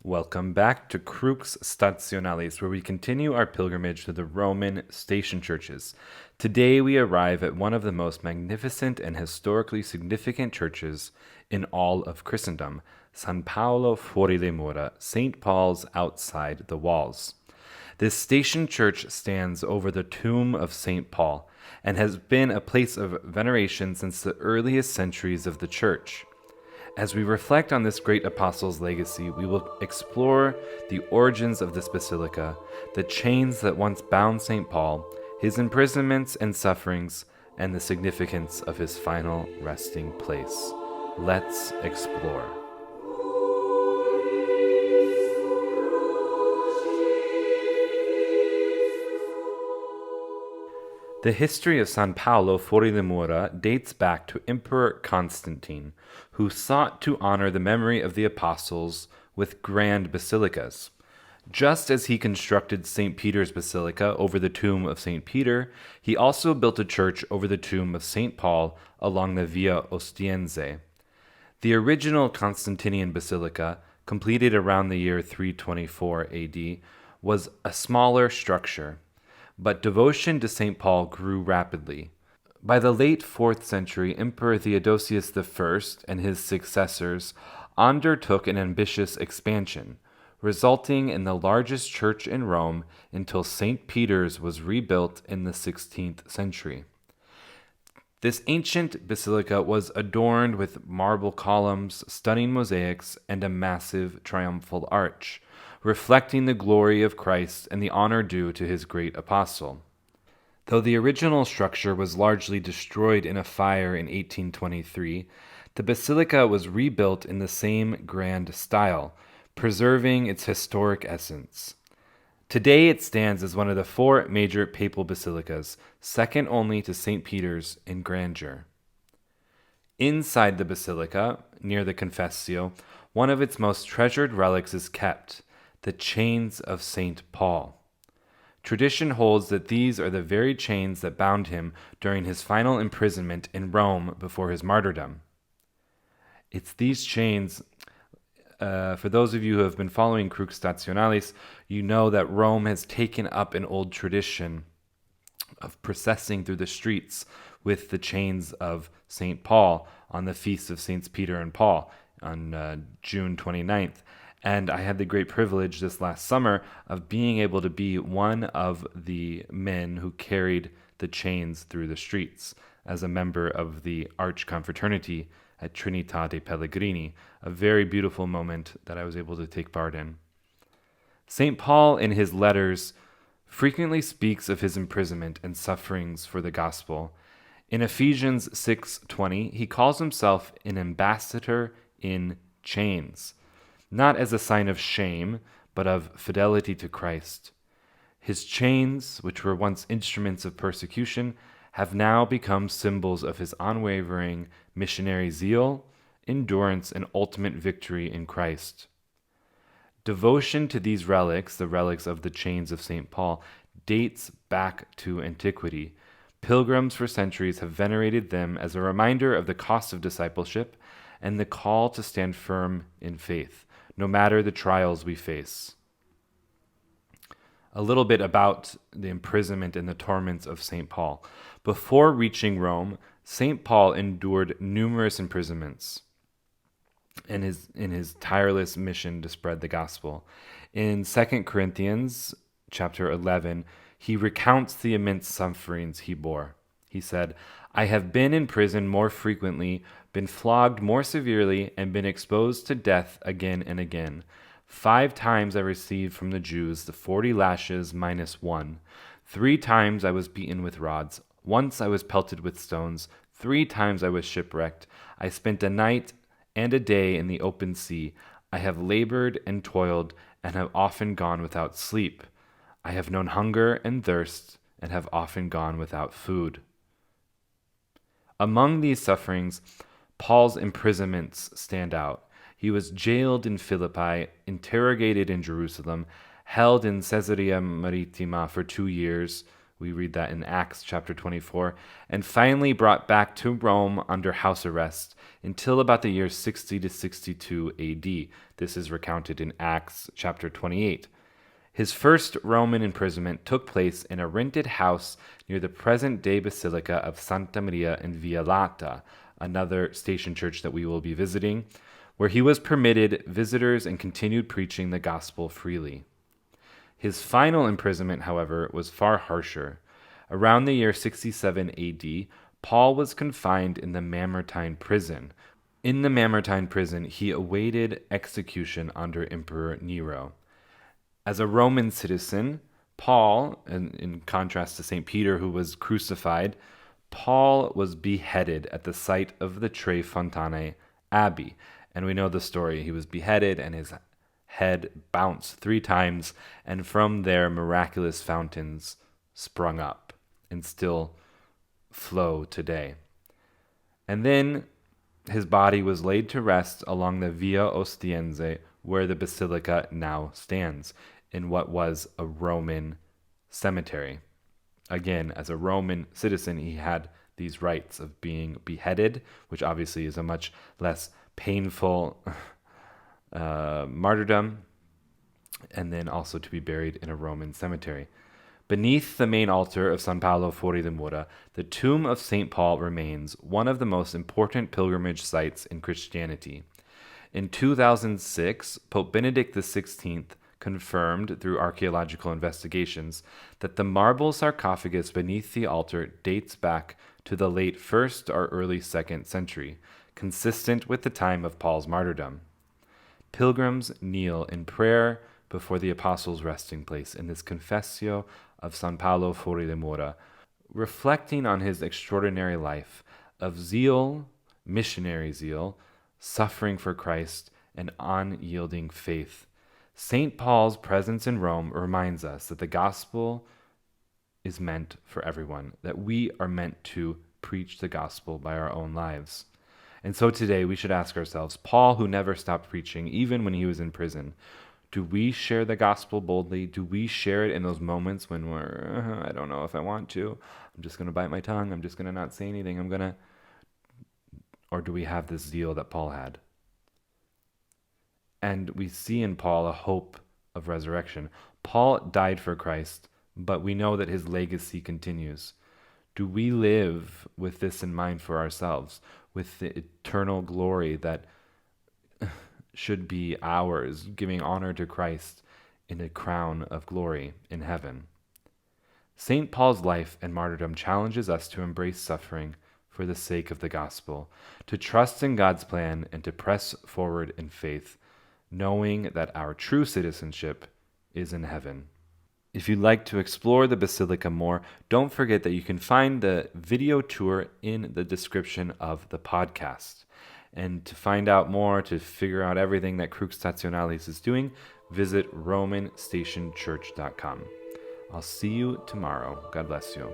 Welcome back to Crux Stationalis, where we continue our pilgrimage to the Roman station churches. Today we arrive at one of the most magnificent and historically significant churches in all of Christendom, San Paolo Fuori le Mura, St. Paul's outside the walls. This station church stands over the tomb of St. Paul and has been a place of veneration since the earliest centuries of the church. As we reflect on this great apostle's legacy, we will explore the origins of this basilica, the chains that once bound St. Paul, his imprisonments and sufferings, and the significance of his final resting place. Let's explore. The history of San Paolo Fuori le Mura dates back to Emperor Constantine, who sought to honor the memory of the apostles with grand basilicas. Just as he constructed St. Peter's Basilica over the tomb of St. Peter, he also built a church over the tomb of St. Paul along the Via Ostiense. The original Constantinian Basilica, completed around the year 324 AD, was a smaller structure, but devotion to St. Paul grew rapidly. By the late 4th century, Emperor Theodosius I and his successors undertook an ambitious expansion, resulting in the largest church in Rome until St. Peter's was rebuilt in the 16th century. This ancient basilica was adorned with marble columns, stunning mosaics, and a massive triumphal arch, reflecting the glory of Christ and the honor due to his great apostle. Though the original structure was largely destroyed in a fire in 1823, the basilica was rebuilt in the same grand style, preserving its historic essence. Today it stands as one of the 4 major papal basilicas, second only to St. Peter's in grandeur. Inside the basilica, near the Confessio, one of its most treasured relics is kept, the chains of St. Paul. Tradition holds that these are the very chains that bound him during his final imprisonment in Rome before his martyrdom. It's these chains, for those of you who have been following Crux Stationalis, you know that Rome has taken up an old tradition of processing through the streets with the chains of St. Paul on the feast of Saints Peter and Paul on June 29th. And I had the great privilege this last summer of being able to be one of the men who carried the chains through the streets as a member of the Arch Confraternity at Trinità dei Pellegrini, a very beautiful moment that I was able to take part in. St. Paul, in his letters, frequently speaks of his imprisonment and sufferings for the gospel. In Ephesians 6:20, he calls himself an ambassador in chains, not as a sign of shame, but of fidelity to Christ. His chains, which were once instruments of persecution, have now become symbols of his unwavering missionary zeal, endurance, and ultimate victory in Christ. Devotion to these relics, the relics of the chains of St. Paul, dates back to antiquity. Pilgrims for centuries have venerated them as a reminder of the cost of discipleship and the call to stand firm in faith, no matter the trials we face. A little bit about the imprisonment and the torments of St. Paul. Before reaching Rome, St. Paul endured numerous imprisonments in his tireless mission to spread the gospel. In 2 Corinthians chapter 11, he recounts the immense sufferings he bore. He said, "I have been in prison more frequently, been flogged more severely, and been exposed to death again and again. 5 times I received from the Jews the 40 lashes minus 1. 3 times I was beaten with rods. Once I was pelted with stones. 3 times I was shipwrecked. I spent a night and a day in the open sea. I have labored and toiled, and have often gone without sleep. I have known hunger and thirst, and have often gone without food." Among these sufferings, Paul's imprisonments stand out. He was jailed in Philippi, interrogated in Jerusalem, held in Caesarea Maritima for 2 years. We read that in Acts chapter 24, and finally brought back to Rome under house arrest until about the year 60 to 62 AD. This is recounted in Acts chapter 28. His first Roman imprisonment took place in a rented house near the present-day Basilica of Santa Maria in Via Lata, another station church that we will be visiting, where he was permitted visitors and continued preaching the gospel freely. His final imprisonment, however, was far harsher. Around the year 67 AD, Paul was confined in the Mamertine Prison. In the Mamertine Prison, he awaited execution under Emperor Nero. As a Roman citizen, Paul, in contrast to St. Peter, who was crucified, Paul was beheaded at the site of the Tre Fontane Abbey. And we know the story. He was beheaded and his head bounced 3 times, and from there miraculous fountains sprung up and still flow today. And then his body was laid to rest along the Via Ostiense, where the basilica now stands, in what was a Roman cemetery. Again, as a Roman citizen, he had these rights of being beheaded, which obviously is a much less painful martyrdom, and then also to be buried in a Roman cemetery. Beneath the main altar of San Paolo Fuori the Mura, the tomb of St. Paul remains one of the most important pilgrimage sites in Christianity. In 2006, Pope Benedict XVI confirmed through archaeological investigations that the marble sarcophagus beneath the altar dates back to the late 1st or early 2nd century, consistent with the time of Paul's martyrdom. Pilgrims kneel in prayer before the apostles' resting place in this Confessio of San Paolo Fuori the Mura, reflecting on his extraordinary life of zeal, missionary zeal, suffering for Christ, and unyielding faith. St. Paul's presence in Rome reminds us that the gospel is meant for everyone, that we are meant to preach the gospel by our own lives. And so today we should ask ourselves, Paul, who never stopped preaching, even when he was in prison, do we share the gospel boldly? Do we share it in those moments when I don't know if I want to. I'm just going to bite my tongue. I'm just going to not say anything. Or do we have this zeal that Paul had? And we see in Paul a hope of resurrection. Paul died for Christ, but we know that his legacy continues. Do we live with this in mind for ourselves, with the eternal glory that should be ours, giving honor to Christ in a crown of glory in heaven? St. Paul's life and martyrdom challenges us to embrace suffering for the sake of the gospel, to trust in God's plan, and to press forward in faith, knowing that our true citizenship is in heaven. If you'd like to explore the Basilica more, don't forget that you can find the video tour in the description of the podcast. And to find out more, to figure out everything that Crux Stationalis is doing, visit romanstationchurch.com. I'll see you tomorrow. God bless you.